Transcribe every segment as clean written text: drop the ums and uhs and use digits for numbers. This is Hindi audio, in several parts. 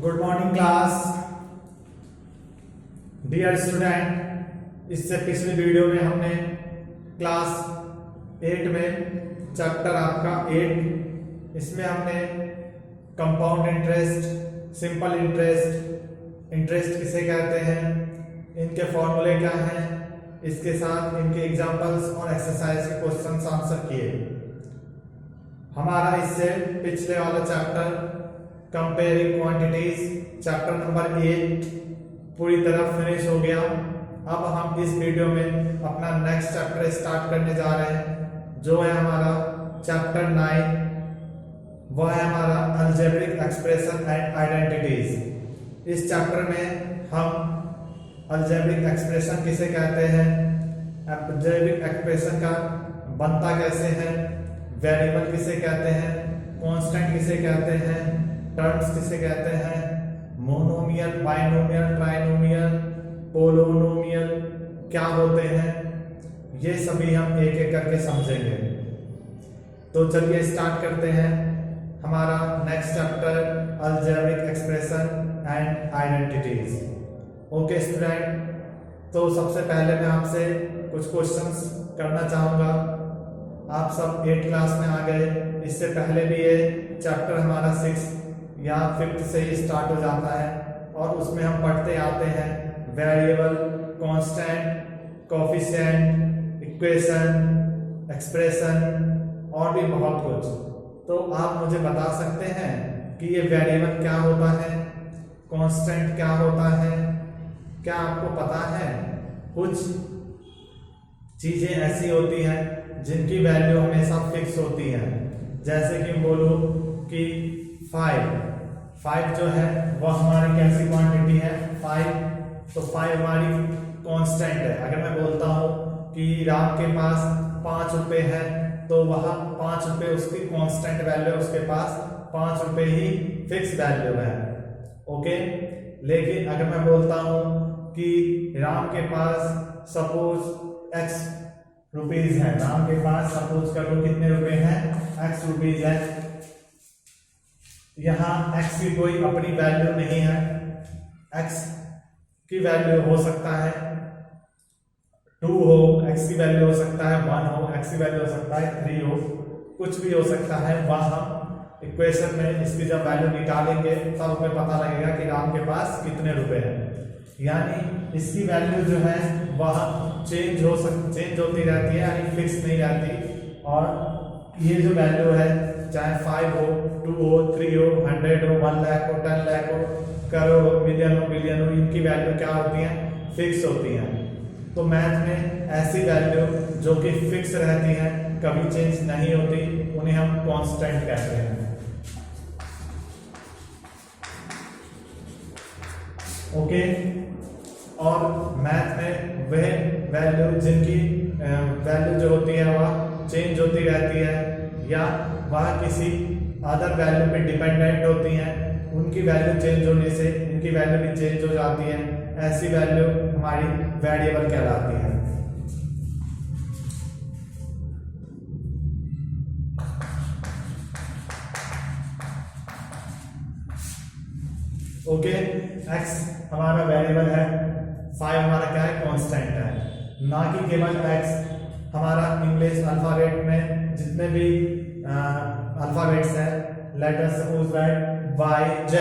Good morning class. Dear student, इससे पिछली वीडियो में हमने क्लास 8 में चैप्टर आपका 8 इसमें हमने compound interest, simple interest, interest किसे कहते हैं, इनके फॉर्मूले क्या हैं, इसके साथ इनके एग्जांपल्स और एक्सरसाइज के क्वेश्चंस आंसर किए। हमारा इससे पिछले वाला chapter comparing quantities chapter number 8 पूरी तरह फिनिश हो गया। अब हम इस वीडियो में अपना नेक्स्ट चैप्टर स्टार्ट करने जा रहे हैं, जो है हमारा चैप्टर 9। वह है हमारा अलजेब्रिक एक्सप्रेशन एंड आइडेंटिटीज। इस चैप्टर में हम अलजेब्रिक एक्सप्रेशन किसे कहते हैं, अलजेब्रिक एक्सप्रेशन का बनता कैसे है, वेरिएबल किसे कहते हैं, कांस्टेंट किसे कहते हैं, टर्म्स किसे कहते हैं, मोनोमियल, बाइनोमियल, ट्राइनोमियल, पोलोनोमियल क्या होते हैं, ये सभी हम एक एक करके समझेंगे। तो चलिए स्टार्ट करते हैं हमारा next chapter algebraic expression and identities. Okay student, तो सबसे पहले मैं आपसे कुछ क्वेश्चंस करना चाहूंगा। आप सब 8 क्लास में आ गए, इससे पहले भी ये चैप्टर हमारा 6 या 5th से ही स्टार्ट हो जाता है और उसमें हम पढ़ते आते हैं variable, constant, coefficient, equation, expression और भी बहुत कुछ। तो आप मुझे बता सकते हैं कि ये वेरिएबल क्या होता है, कांस्टेंट क्या होता है, क्या आपको पता है? कुछ चीजें ऐसी होती हैं जिनकी वैल्यू हमेशा फिक्स होती है, जैसे कि बोलो कि 5 जो है वह हमारी कैसी क्वांटिटी है, 5। तो 5 हमारी कांस्टेंट है। अगर मैं बोलता हूं कि राम के पास 5 रुपए है तो वह 5 रुपए उसकी कांस्टेंट वैल्यू, उसके पास 5 रुपए ही फिक्स वैल्यू है। ओके, लेकिन अगर मैं बोलता हूं कि राम के पास सपोज x रुपीज है, राम के पास सपोज करो कितने रुपए हैं, x रुपीज है। यहां x की कोई अपनी वैल्यू नहीं है, x की वैल्यू हो सकता है 2 हो, x की वैल्यू हो सकता है 1 हो, x की वैल्यू हो सकता है 3 हो, कुछ भी हो सकता है। वह हम इक्वेशन में इसकी जब वैल्यू निकालेंगे तब हमें पता लगेगा कि राम के पास कितने रुपए हैं। यानी इसकी वैल्यू जो है वह चेंज होती रहती है, यानी फिक्स नहीं रहती। और ये जो वैल्यू है, चाहे 5 हो, 2 हो, 3 हो, 100 हो, 1 लाख हो, 10 लाख हो, करोड़ हो, मिलियन हो, बिलियन हो, इनकी वैल्यू क्या होती है, फिक्स होती है। तो मैथ में ऐसी वैल्यू जो कि फिक्स रहती है, कभी चेंज नहीं होती, उन्हें हम कांस्टेंट कहते हैं। ओके, और मैथ में वह वैल्यू जिनकी वैल्यू जो होती है वह चेंज होती रहती है या वह किसी अदर वैल्यू पे डिपेंडेंट होती हैं, उनकी वैल्यू चेंज होने से इनकी वैल्यू भी चेंज हो जाती है, ऐसी वैल्यू हमारी वेरिएबल कहलाती है। ओके, x हमारा वेरिएबल है, 5 हमारा क्या है, कांस्टेंट है। ना कि केवल x, हमारा इंग्लिश अल्फाबेट में जितने भी अल्फाबेट्स हैं, letters suppose that y, z,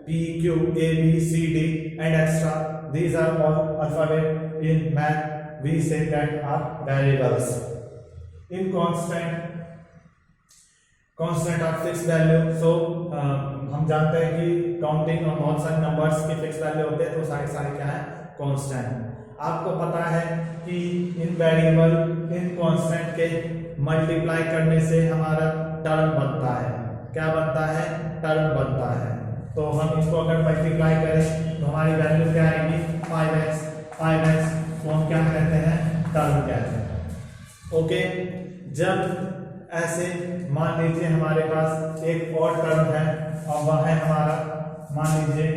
p, q, a, b, c, d and extra, these are all alphabet in math, we say that are variables. In constant are fixed value, so हम जानते हैं कि काउंटिंग और बहुत सारे नंबर्स की फिक्स वैल्यू होते हैं, तो सारे क्या है, कांस्टेंट। आपको पता है कि इन वेरिएबल, इन कांस्टेंट के मल्टीप्लाई करने से हमारा टर्म बनता है। क्या बनता है, टर्म बनता है। तो हम इसको अगर मल्टीप्लाई करें तो हमारी वैल्यू क्या आएगी, 5x को हम क्या कहते हैं, टर्म कहते हैं। ओके, जब ऐसे मान लीजिए हमारे पास एक और टर्म है और वह है हमारा, मान लीजिए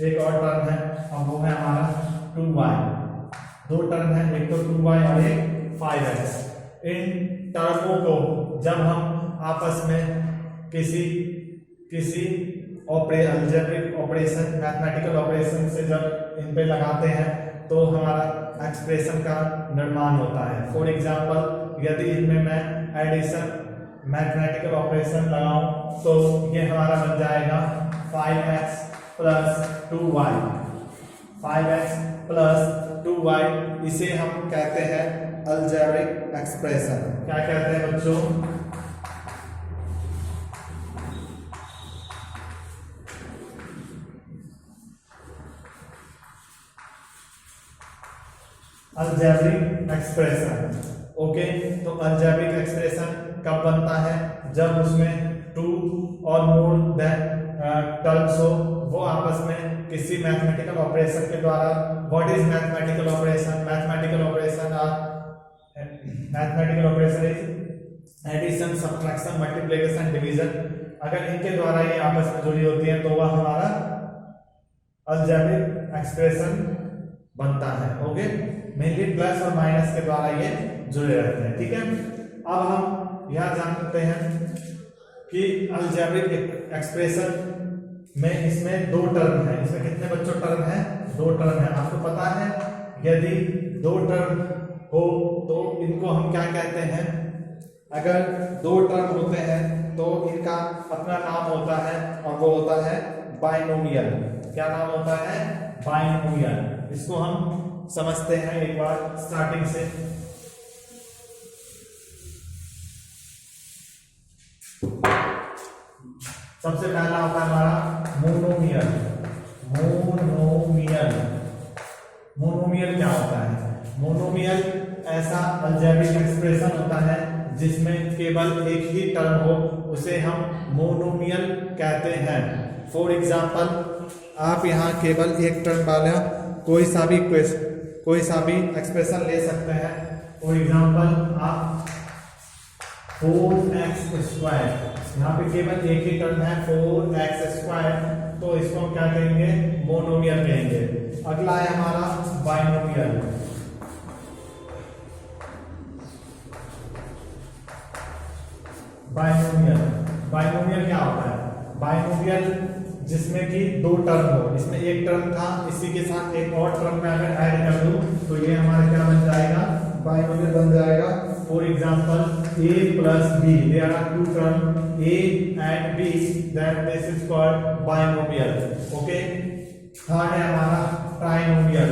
एक और टर्म है और वो है हमारा 2y। 2 टर्म है, एक तो 2y और एक 5x। इन टर्मों को जब हम आपस में किसी अलजेब्रिक ऑपरेशन, मैथमेटिकल ऑपरेशन से जब इन पे लगाते हैं तो हमारा एक्सप्रेशन का निर्माण होता है। फॉर एग्जांपल यदि इनमें मैं एडिशन मैथमेटिकल ऑपरेशन लगाऊं तो ये हमारा बन जाएगा 5x plus 2y, 5x plus 2y। इसे हम कहते हैं अलजेब्रिक एक्सप्रेशन। क्या कहते हैं बच्चों? Algebraic expression. ओके, तो अलजेब्रिक एक्सप्रेशन कब बनता है? जब उसमें 2 और मोर देन टर्म्स हो, वो आपस में किसी मैथमेटिकल ऑपरेशन के द्वारा। What is mathematical operation? Mathematical operation is addition, subtraction, multiplication, division. अगर इनके द्वारा ये आपस में जुड़ी होती है तो वह हमारा अलजेब्रिक एक्सप्रेशन बनता है। ओके, मेनली प्लस और माइनस के द्वारा ये जुड़े रहते हैं। ठीक है, अब हम यहां जानते हैं कि अलजेब्रिक एक्सप्रेशन में इसमें 2 टर्म है। इसमें कितने बच्चों टर्म है? 2 टर्म है। आपको पता है यदि 2 टर्म हो तो इनको हम क्या कहते हैं? अगर 2 टर्म होते हैं तो इनका अपना नाम होता है और वो होता है बाइनोमियल। क्या नाम होता है? बाइनोमियल। इसको हम समझते हैं एक बार स्टार्टिंग से। सबसे पहला होता है हमारा मोनोमियल। मोनोमियल क्या होता है? मोनोमियल ऐसा अलजेब्रिक एक्सप्रेशन होता है जिसमें केवल एक ही टर्म हो, उसे हम मोनोमियल कहते हैं। फॉर एग्जांपल आप यहाँ केवल एक टर्म वाला कोई सा भी एक्सप्रेशन ले सकते हैं। फॉर एग्जांपल आप 4x², यहाँ पे केवल एक ही टर्म है 4x², तो इसको हम क्या कहेंगे? मोनोमियल कहेंगे। अगला है हमारा बाइनोमियल। बाइनोमियल क्या होता है? बाइनोमियल जिसमें कि 2 टर्म हो। इसमें एक टर्म था, इसी के साथ एक और टर्म में अगर ऐड कर दूं तो ये हमारा क्या बन जाएगा? बाइनोमियल बन जाएगा। For example a plus b, there are 2 terms a and b, that this is called binomial. Okay, third है हमारा ट्राइनोमियल।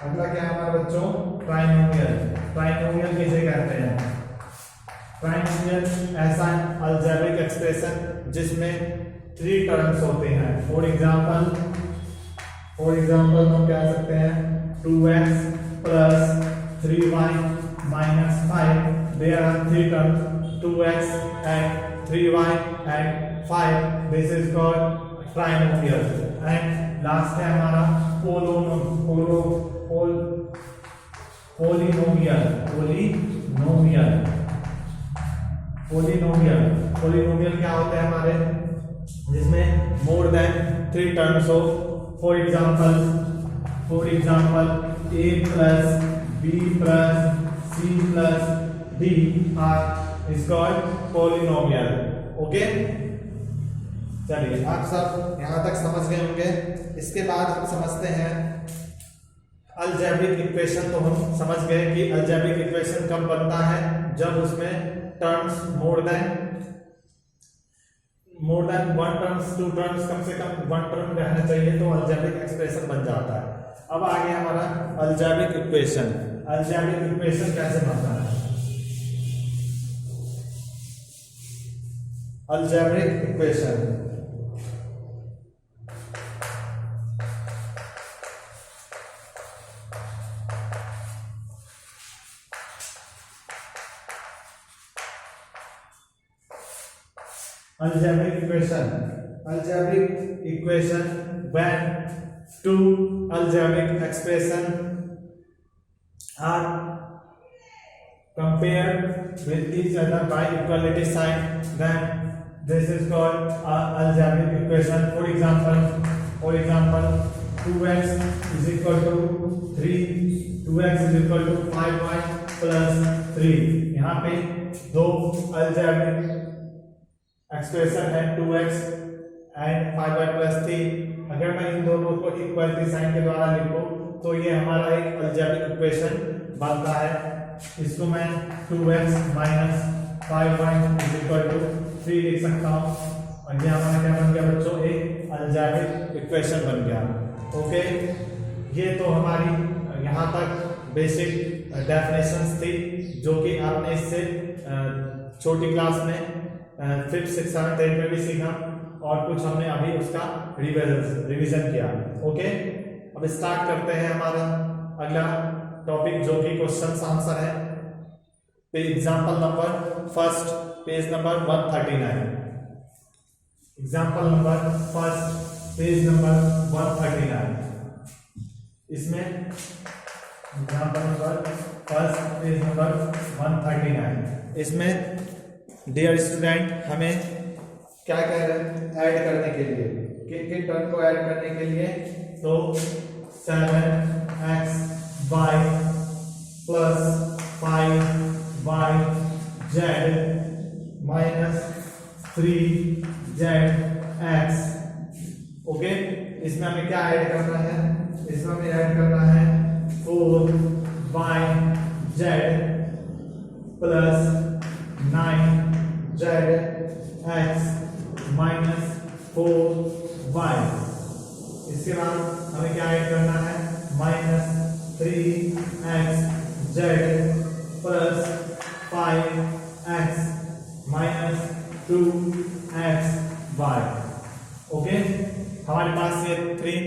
अगला क्या है हमारा बच्चों? ट्राइनोमियल। ट्राइनोमियल किसे कहते हैं? ट्राइनोमियल ऐसा अलजेब्रिक एक्सप्रेशन जिसमें 3 टर्म्स होते हैं। फॉर एग्जांपल हम कह सकते हैं 2x plus 3y minus 5. There are 3 terms, 2x and 3y and 5. This is called trinomial. And last है हमारा पोलिनोमियल क्या होता है हमारे? जिसमें मोर देन 3 टर्म्स हो। For example a plus b plus c plus d is called polynomial. Okay, चलिए आप सब यहां तक समझ गए होंगे। इसके बाद हम समझते हैं अलजेब्रिक इक्वेशन। तो हम समझ गए कि अलजेब्रिक इक्वेशन कब बनता है? जब उसमें terms more than 1 terms, 2 terms, कम से कम 1 टर्म रहना चाहिए तो अलजेब्रिक एक्सप्रेशन बन जाता है। अब आगे हमारा अलजेब्रिक इक्वेशन। अलजेब्रिक इक्वेशन कैसे बनता है? Algebraic equation when 2 algebraic expression are compared with each other by equality sign, then this is called algebraic equation. For example 2x is equal to 3, 2x is equal to 5y plus 3. यहाँ पे 2 algebraic एक्सप्रेशन है 2x एंड 5y+3, अगर मैं इन दोनों को इक्वलिटी साइन के द्वारा लिखूं तो ये हमारा एक अलजेब्रिक इक्वेशन बनता है। इसको मैं 2x माइनस 5y = 3 लिख सकता हूँ और ये हमारा क्या बन गया बच्चों, एक अलजेब्रिक इक्वेशन बन गया। ओके, ये तो हमारी यहाँ तक बेसिक डेफिनेशंस थी जो कि आपने इससे छोटी क्लास में 5th 6th 7th 8th में भी सीखा और कुछ हमने अभी उसका रिवीजन किया। ओके, अब स्टार्ट करते हैं हमारा अगला टॉपिक जो कि क्वेश्चन आंसर है। Example number first, page number 139। Example number first, page number 139। इसमें example number first, page number 139। इसमें डियर स्टूडेंट हमें क्या कह रहे हैं, ऐड करने के लिए, किन टर्म को ऐड करने के लिए, तो 7x y plus 5y z minus 3z x। Okay, इसमें हमें क्या ऐड करना है, इसमें हमें ऐड करना है 4y z plus 9z x minus 4y। इसके बाद हमें क्या ऐड करना है, minus 3x z plus 5x minus 2x y। Okay, हमारे पास ये 3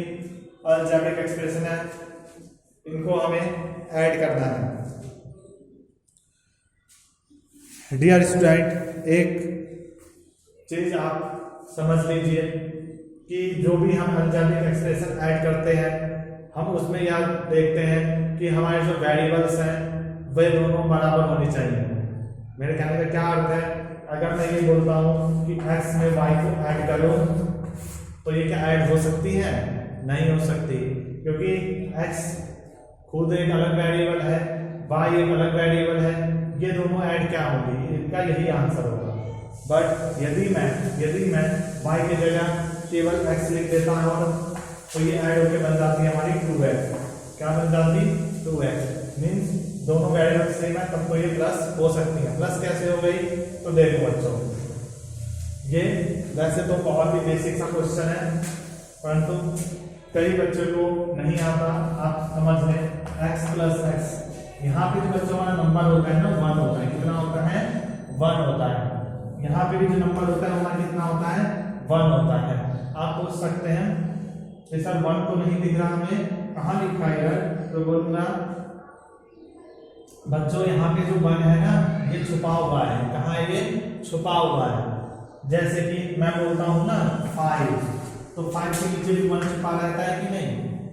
अलजेब्रिक एक्सप्रेशन है, इनको हमें ऐड करना है। डियर स्टूडेंट, एक चीज आप समझ लीजिए कि जो भी हम अलजेब्रिक एक्सप्रेशन ऐड करते हैं हम उसमें यह देखते हैं कि हमारे जो वेरिएबल्स हैं वे दोनों बराबर होनी चाहिए। मेरे कहने का क्या अर्थ है, अगर मैं ये बोलता हूँ कि x में y को ऐड करो तो ये क्या ऐड हो सकती है, नहीं हो सकती, क्योंकि x खुद एक अलग वेरिएबल है, y एक अलग वेरिएबल है, ये दोनों ऐड क्या होंगी, इनका यही आंसर होगा। बट यदि मैं y की जगह केवल x लिख देता हूँ तो ये ऐड होकर बन जाती है हमारी 2x। क्या बन जाती, 2x मीन्स दोनों वेरिएबल सेम है, तब तो ये प्लस हो सकती है। प्लस कैसे हो गई, तो देखो बच्चों, ये वैसे तो बहुत ही बेसिक सा क्वेश्चन है परंतु कई बच्चों को नहीं आता। आप समझ लें, x प्लस x, यहाँ पे जो बच्चों हमारा नंबर होता है ना 1 होता है, कितना होता है, 1 होता है। यहाँ पे भी जो नंबर होता है हमारा कितना होता है, 1 होता है। आप पूछ सकते हैं कि सर 1 तो नहीं दिख रहा हमें, कहाँ लिखा है यार, तो बोलूंगा बच्चों यहाँ पे जो 1 है ना ये छुपा हुआ है। कहाँ है ये, छुपा हुआ है। जैसे कि मैं बोलता हूँ ना 5, तो 5 के नीचे भी 1 छुपा रहता है कि नहीं,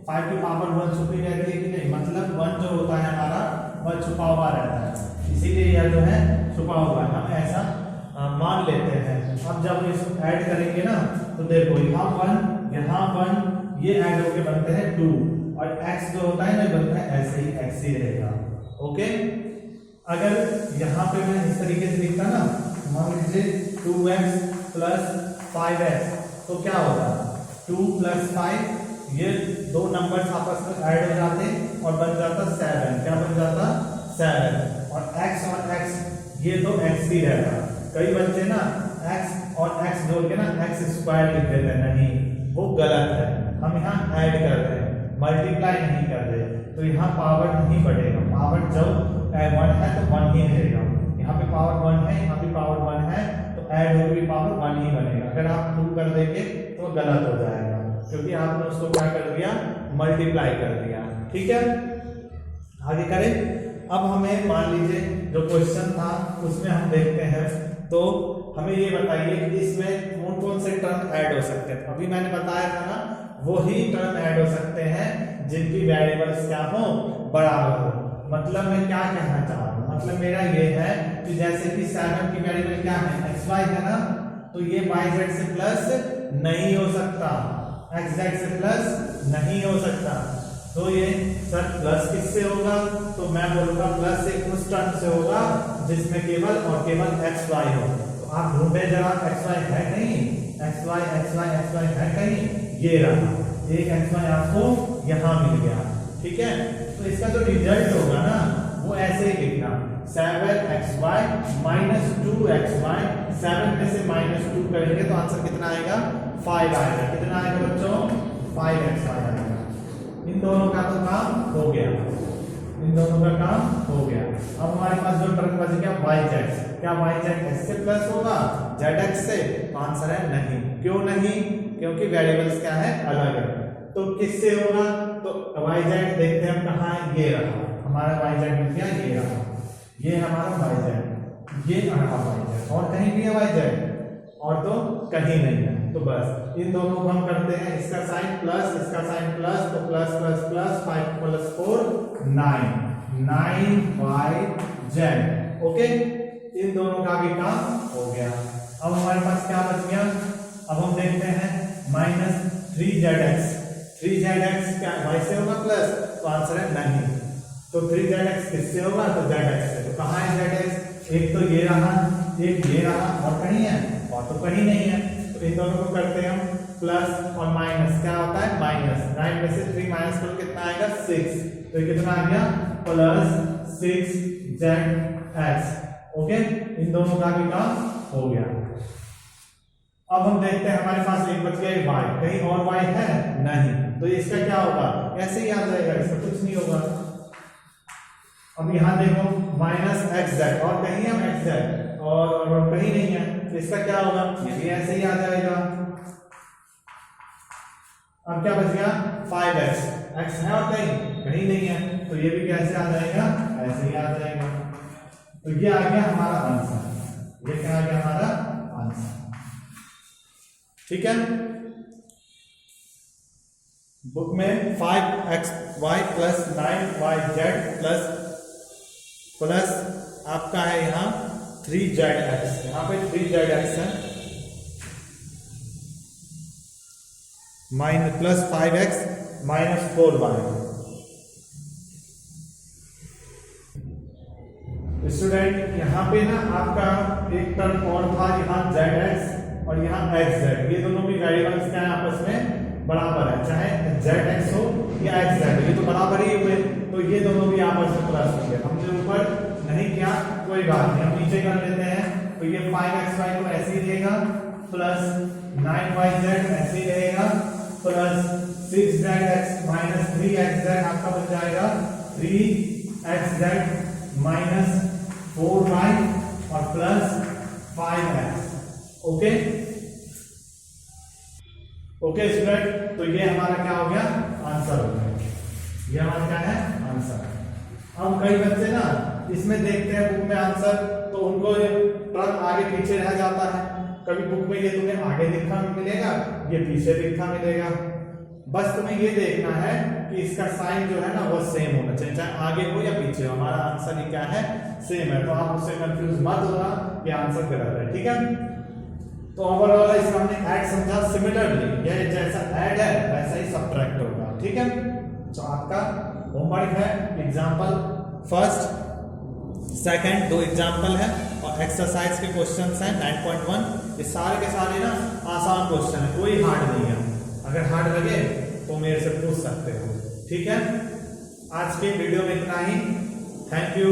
5 की पावर 1 छुपी रहती है कि नहीं, मतलब 1 जो होता है हमारा वह छुपा हुआ रहता है, इसीलिए यह जो है छुपा हुआ है, हम ऐसा मान लेते हैं। अब जब इसको ऐड करेंगे ना तो देखो यहाँ 1 ये ऐड होके बनते हैं 2 और x जो होता है ना बनता है ऐसे ही x ही रहेगा। ओके, अगर यहाँ पे मैं इस तरीके से लिखता ना, मान लीजिए 2x प्लस 5x, तो क्या होगा 2 प्लस 5, ये दो नंबर्स आपस में ऐड हो जाते और बन जाता 7। क्या बन जाता, 7। और x ये तो x ही रहता। कई बच्चे ना x और x जोड़ के ना x स्क्वायर लिख देते हैं, नहीं वो गलत है। हम यहाँ ऐड कर रहे हैं, मल्टीप्लाई नहीं कर रहे, तो यहाँ पावर नहीं बढ़ेगा। पावर जब 1 है तो 1 ही रहेगा। यहाँ पे पावर 1 है, यहाँ पे पावर 1 है, तो ऐड होकर भी पावर 1 ही बनेगा। अगर आप 2 कर देंगे तो गलत हो जाएगा, क्योंकि आपने उसको क्या कर दिया, मल्टीप्लाई कर दिया। ठीक है, आगे करें। अब हमें मान लीजिए जो क्वेश्चन था उसमें हम देखते हैं, तो हमें ये बताइए कि इसमें कौन कौन से टर्म ऐड हो सकते हैं। अभी मैंने बताया था ना, वही टर्म ऐड हो सकते हैं जिनकी वेरिएबल्स क्या हो, बराबर हो। मतलब मैं क्या कहना चाह रहा हूँ, मतलब मेरा ये है कि जैसे कि 7 की वेरिएबल क्या है, xy है ना, तो ये yz से प्लस नहीं हो सकता, xz से प्लस नहीं हो सकता। तो ये सर प्लस किससे होगा, तो मैं बोलूंगा प्लस एक उस टर्म से होगा जिसमें केवल और केवल xy हो। तो आप ढूंढे जरा xy है नहीं, एक्स वाई है कहीं, ये रहा एक एक्स वाई आपको यहाँ मिल गया, ठीक है। तो इसका जो रिजल्ट होगा ना वो ऐसे ही लिखना 7xy माइनस 2xy, 7 में से माइनस 2 करेंगे तो आंसर कितना आएगा 5 आएगा। कितना आएगा बच्चों 5xy आएगा। इन दोनों का तो काम हो गया, इन दोनों का काम हो गया। अब हमारे पास जो टर्म बच गया yz, क्या yz x से प्लस होगा zx से? तो आंसर है नहीं। क्यों नहीं? क्योंकि वेरिएबल्स क्या है अलग है। तो किससे होगा? तो yz देखते हैं हम कहाँ है, ये रहा हमारा yz मिल गया, ये रहा, ये हमारा yz, ये रहा yz, और कहीं भी है yz और तो कहीं नहीं है। तो बस इन दोनों को हम करते हैं, इसका साइन प्लस इसका साइन प्लस, तो plus plus plus 5 plus 4 9 okay. इन दोनों का भी काम हो गया। अब हमारे पास क्या बच गया? अब हम देखते हैं माइनस 3zx क्या y से होगा प्लस? तो आंसर है नहीं। तो 3zx किससे होगा? तो zx से। तो कहाँ है zx? एक तो ये रहा, एक ये रहा, और कहीं है? और तो कहीं नहीं है। तो इन दोनों को करते हैं हम प्लस और माइनस, क्या होता है माइनस, 9 में से 3 माइनस करो कितना आएगा 6, तो ये कितना आ गया प्लस 6zx। ओके, इन दोनों का भी काम हो गया। अब हम देखते हैं हमारे पास एक बच गया y, कहीं और y है नहीं, तो इसका क्या होगा? ऐसे ही आ जाएगा, इसका कुछ नहीं होगा। अब यहाँ देखो माइनस xz, और कहीं है xz और कहीं नहीं है, तो इसका क्या होगा? ये भी ऐसे ही आ जाएगा। अब क्या बच गया 5x, x है और कहीं नहीं है, तो ये भी कैसे आ जाएगा? ऐसे ही आ जाएगा। तो ये आ गया हमारा आंसर, ये क्या आ गया हमारा आंसर, ठीक है। बुक में 5xy प्लस 9yz प्लस आपका है यहाँ 3zx, यहाँ पे 3zx है, minus plus 5x minus 4y। Student यहाँ पे ना आपका एक टर्म और था, यहाँ zx और यहाँ xz, ये दोनों भी वेरिएबल्स क्या है आपस में बराबर है, चाहे zx हो या xz, ये तो बराबर ही हुए, तो ये दोनों भी आपस में प्लस होंगे। हमने ऊपर नहीं किया कोई बात नहीं, हम नीचे कर लेते हैं। तो ये 5xy तो ऐसे ही रहेगा, प्लस 9yz ऐसे ही रहेगा, प्लस 6zx माइनस 3xz आपका बन जाएगा 3xz माइनस 4y और plus 5x। Okay okay student, तो ये हमारा क्या हो गया आंसर हो गया, ये हमारा क्या है आंसर। अब कई बच्चे ना इसमें देखते हैं बुक में आंसर, तो उनको टर्म आगे पीछे रह जाता है। कभी बुक में ये तुम्हें आगे लिखा मिलेगा, ये पीछे लिखा मिलेगा। बस तुम्हें ये देखना है कि इसका साइन जो है ना वो सेम होना चाहिए, चाहे आगे हो या पीछे हो, हमारा आंसर ही क्या है सेम है। तो आप उससे कंफ्यूज मत होना, ये आंसर गलत है, ठीक है। तो ओवरऑल इसका हमने ऐड समझा, सिमिलरली ये जैसा ऐड है वैसा ही सबट्रैक्ट होगा, ठीक है। तो आपका होमवर्क है एग्जांपल फर्स्ट सेकंड, 2 एग्जांपल है और एक्सरसाइज के क्वेश्चंस हैं 9.1। ये सारे के सारे ना आसान क्वेश्चन है, कोई हार्ड नहीं है। अगर हार्ड लगे तो मेरे से पूछ सकते हो, ठीक है। आज के वीडियो में इतना ही, थैंक यू।